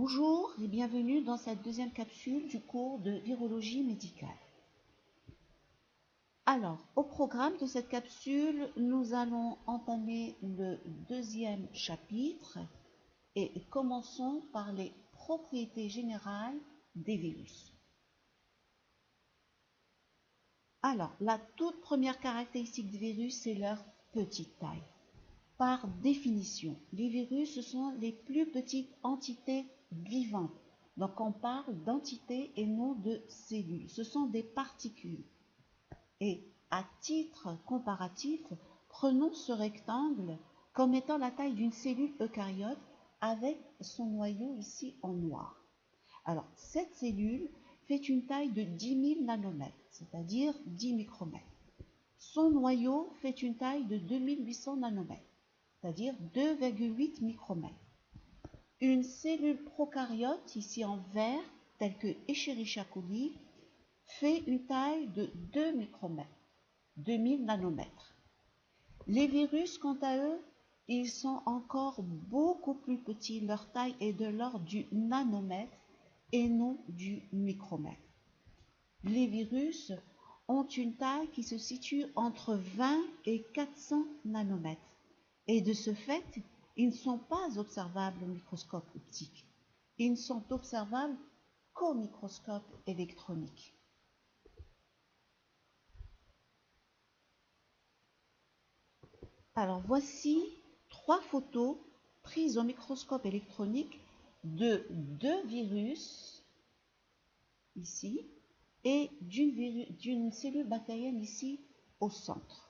Bonjour et bienvenue dans cette deuxième capsule du cours de virologie médicale. Alors, au programme de cette capsule, nous allons entamer le deuxième chapitre et commençons par les propriétés générales des virus. Alors, la toute première caractéristique des virus, c'est leur petite taille. Par définition, les virus, ce sont les plus petites entités vivantes. Donc on parle d'entités et non de cellules. Ce sont des particules. Et à titre comparatif, prenons ce rectangle comme étant la taille d'une cellule eucaryote avec son noyau ici en noir. Alors cette cellule fait une taille de 10 000 nanomètres, c'est-à-dire 10 micromètres. Son noyau fait une taille de 2800 nanomètres, c'est-à-dire 2,8 micromètres. Une cellule prokaryote, ici en vert, telle que Escherichia coli, fait une taille de 2 micromètres, 2000 nanomètres. Les virus, quant à eux, ils sont encore beaucoup plus petits. Leur taille est de l'ordre du nanomètre et non du micromètre. Les virus ont une taille qui se situe entre 20 et 400 nanomètres. Et de ce fait, ils ne sont pas observables au microscope optique. Ils ne sont observables qu'au microscope électronique. Alors voici 3 photos prises au microscope électronique de 2 virus, ici, et d'une cellule bactérienne ici au centre,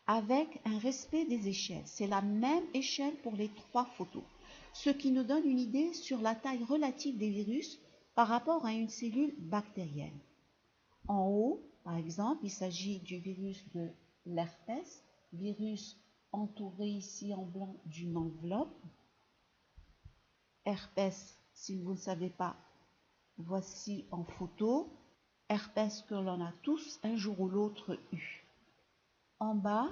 avec un respect des échelles. C'est la même échelle pour les 3 photos, ce qui nous donne une idée sur la taille relative des virus par rapport à une cellule bactérienne. En haut, par exemple, il s'agit du virus de l'herpès, virus entouré ici en blanc d'une enveloppe. Herpès, si vous ne savez pas, voici en photo. Herpès que l'on a tous un jour ou l'autre eu. En bas,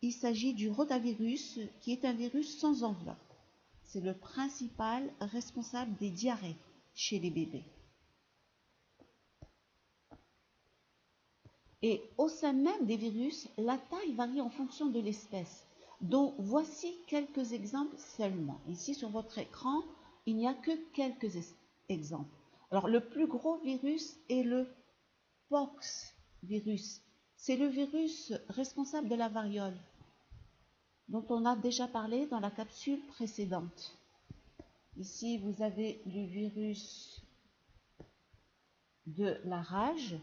il s'agit du rotavirus qui est un virus sans enveloppe. C'est le principal responsable des diarrhées chez les bébés. Et au sein même des virus, la taille varie en fonction de l'espèce. Donc voici quelques exemples seulement. Ici sur votre écran, il n'y a que quelques exemples. Alors le plus gros virus est le pox virus. C'est le virus responsable de la variole, dont on a déjà parlé dans la capsule précédente. Ici, vous avez le virus de la rage,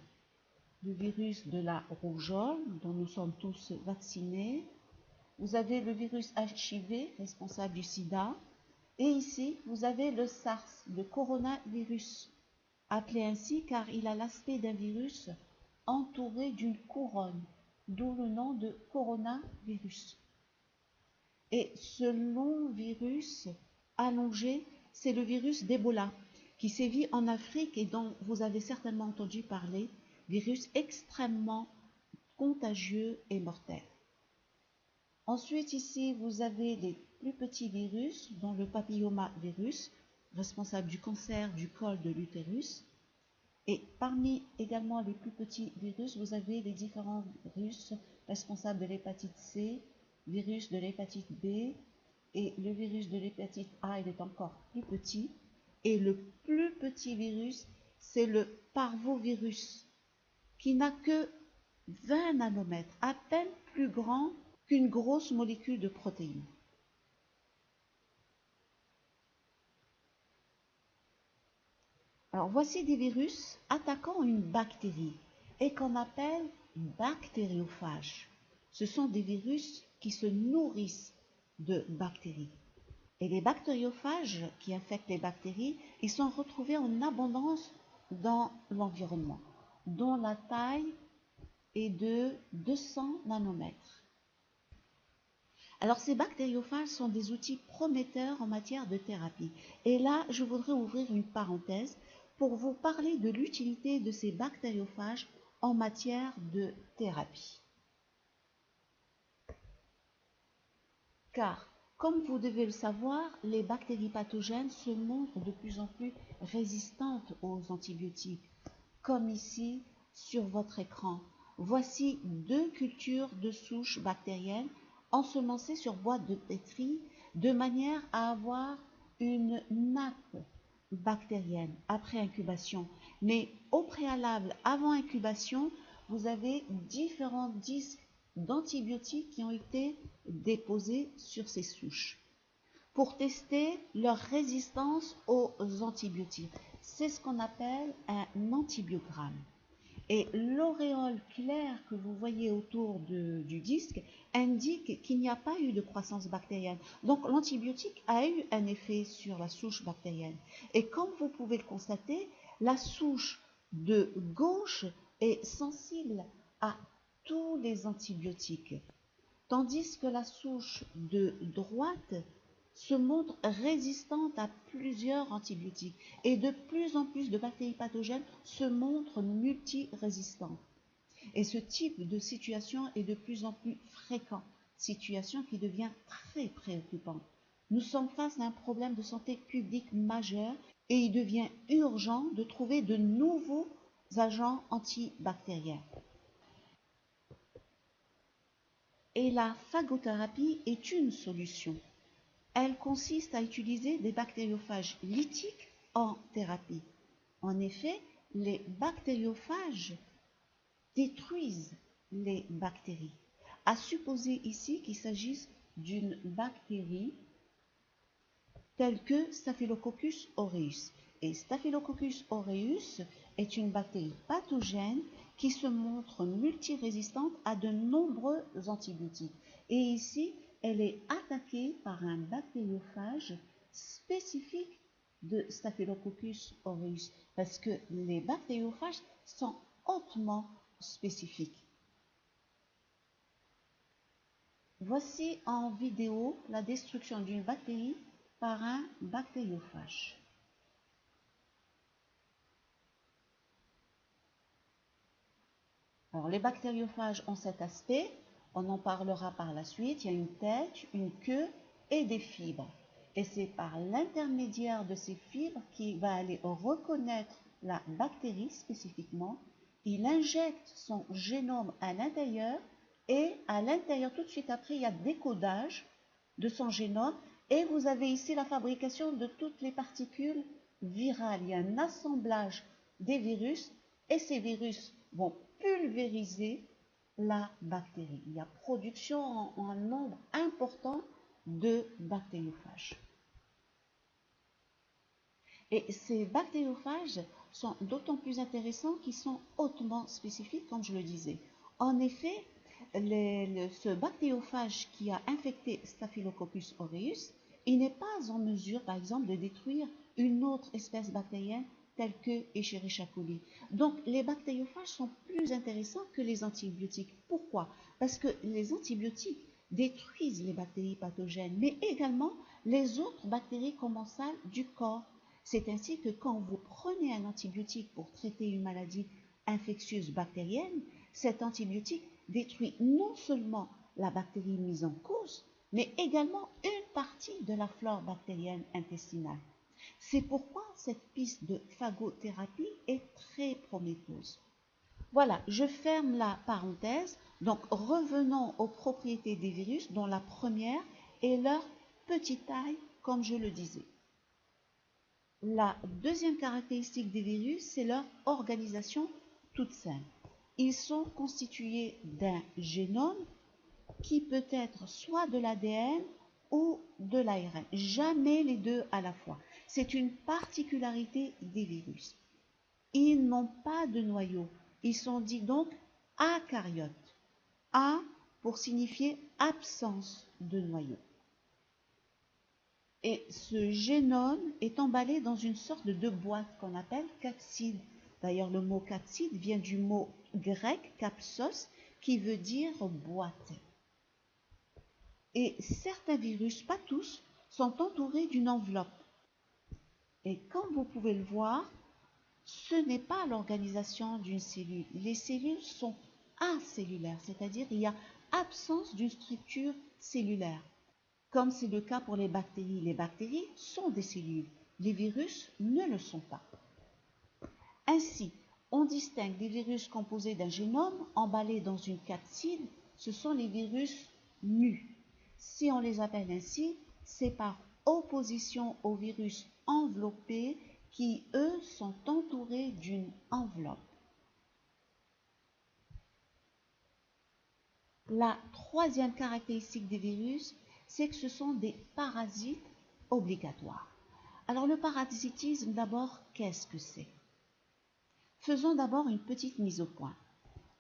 le virus de la rougeole, dont nous sommes tous vaccinés. Vous avez le virus HIV, responsable du sida. Et ici, vous avez le SARS, le coronavirus, appelé ainsi car il a l'aspect d'un virus entouré d'une couronne, d'où le nom de coronavirus. Et ce long virus allongé, c'est le virus d'Ebola, qui sévit en Afrique et dont vous avez certainement entendu parler, virus extrêmement contagieux et mortel. Ensuite, ici, vous avez les plus petits virus, dont le papillomavirus, responsable du cancer du col de l'utérus. Et parmi également les plus petits virus, vous avez les différents virus responsables de l'hépatite C, virus de l'hépatite B, et le virus de l'hépatite A, il est encore plus petit. Et le plus petit virus, c'est le parvovirus, qui n'a que 20 nanomètres, à peine plus grand qu'une grosse molécule de protéines. Alors voici des virus attaquant une bactérie et qu'on appelle bactériophages. Ce sont des virus qui se nourrissent de bactéries. Et les bactériophages qui infectent les bactéries, ils sont retrouvés en abondance dans l'environnement, dont la taille est de 200 nanomètres. Alors ces bactériophages sont des outils prometteurs en matière de thérapie. Et là, je voudrais ouvrir une parenthèse pour vous parler de l'utilité de ces bactériophages en matière de thérapie. Car Comme vous devez le savoir, les bactéries pathogènes se montrent de plus en plus résistantes aux antibiotiques, comme ici sur votre écran. Voici 2 cultures de souches bactériennes ensemencées sur boîte de pétri de manière à avoir une nappe bactérienne après incubation. Mais au préalable, avant incubation, vous avez différents disques d'antibiotiques qui ont été déposés sur ces souches pour tester leur résistance aux antibiotiques. C'est ce qu'on appelle un antibiogramme. Et l'auréole claire que vous voyez autour du disque indique qu'il n'y a pas eu de croissance bactérienne. Donc l'antibiotique a eu un effet sur la souche bactérienne. Et comme vous pouvez le constater, la souche de gauche est sensible à tous les antibiotiques, tandis que la souche de droite se montre résistante à plusieurs antibiotiques et de plus en plus de bactéries pathogènes se montrent multirésistantes. Et ce type de situation est de plus en plus fréquent, situation qui devient très préoccupante. Nous sommes face à un problème de santé publique majeur et il devient urgent de trouver de nouveaux agents antibactériens. Et la phagothérapie est une solution. Elle consiste à utiliser des bactériophages lytiques en thérapie. En effet, les bactériophages détruisent les bactéries. À supposer ici qu'il s'agisse d'une bactérie telle que Staphylococcus aureus. Et Staphylococcus aureus est une bactérie pathogène qui se montre multirésistante à de nombreux antibiotiques. Et ici, elle est attaquée par un bactériophage spécifique de Staphylococcus aureus, parce que les bactériophages sont hautement spécifiques. Voici en vidéo la destruction d'une bactérie par un bactériophage. Alors, les bactériophages ont cet aspect, on en parlera par la suite. Il y a une tête, une queue et des fibres. Et c'est par l'intermédiaire de ces fibres qu'il va aller reconnaître la bactérie spécifiquement. Il injecte son génome à l'intérieur et à l'intérieur, tout de suite après, il y a décodage de son génome et vous avez ici la fabrication de toutes les particules virales. Il y a un assemblage des virus et ces virus vont pulvériser la bactérie. Il y a production en un nombre important de bactériophages. Et ces bactériophages sont d'autant plus intéressants qu'ils sont hautement spécifiques, comme je le disais. En effet, ce bactériophage qui a infecté Staphylococcus aureus, il n'est pas en mesure, par exemple, de détruire une autre espèce bactérienne telle que Escherichia coli. Donc, les bactériophages sont plus intéressants que les antibiotiques. Pourquoi? Parce que les antibiotiques détruisent les bactéries pathogènes, mais également les autres bactéries commensales du corps. C'est ainsi que quand vous prenez un antibiotique pour traiter une maladie infectieuse bactérienne, cet antibiotique détruit non seulement la bactérie mise en cause, mais également une partie de la flore bactérienne intestinale. C'est pourquoi cette piste de phagothérapie est très prometteuse. Voilà, je ferme la parenthèse. Donc revenons aux propriétés des virus, dont la première est leur petite taille, comme je le disais. La deuxième caractéristique des virus, c'est leur organisation toute simple. Ils sont constitués d'un génome qui peut être soit de l'ADN ou de l'ARN, jamais les deux à la fois. C'est une particularité des virus. Ils n'ont pas de noyau, ils sont dits donc acaryotes. A pour signifier absence de noyau. Et ce génome est emballé dans une sorte de boîte qu'on appelle capside. D'ailleurs, le mot capside vient du mot grec kapsos qui veut dire boîte. Et certains virus, pas tous, sont entourés d'une enveloppe. Et comme vous pouvez le voir, ce n'est pas l'organisation d'une cellule. Les cellules sont acellulaires, c'est-à-dire il y a absence d'une structure cellulaire. comme c'est le cas pour les bactéries. Les bactéries sont des cellules, les virus ne le sont pas. Ainsi, on distingue les virus composés d'un génome emballé dans une capside, ce sont les virus nus. Si on les appelle ainsi, c'est par opposition aux virus enveloppés qui, eux, sont entourés d'une enveloppe. La troisième caractéristique des virus, c'est que ce sont des parasites obligatoires. Alors le parasitisme, d'abord, qu'est-ce que c'est? Faisons d'abord une petite mise au point.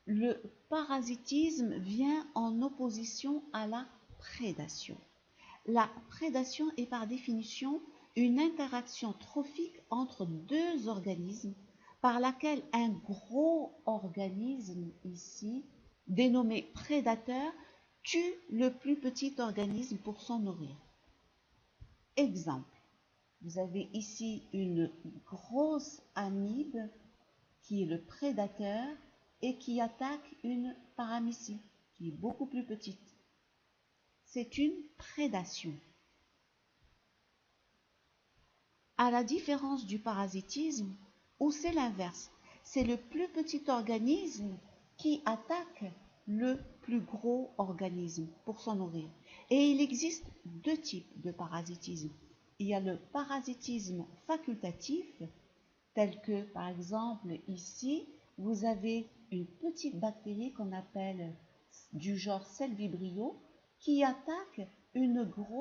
Le parasitisme vient en opposition à la prédation. La prédation est par définition une interaction trophique entre deux organismes par laquelle un gros organisme, ici, dénommé prédateur, tue le plus petit organisme pour s'en nourrir. Exemple, vous avez ici une grosse amibe qui est le prédateur et qui attaque une paramécie qui est beaucoup plus petite. C'est une prédation. À la différence du parasitisme, où c'est l'inverse, c'est le plus petit organisme qui attaque le plus gros organisme pour s'en nourrir. Et il existe deux types de parasitisme. Il y a le parasitisme facultatif, tel que par exemple ici, vous avez une petite bactérie qu'on appelle du genre Selvibrio qui attaque une grosse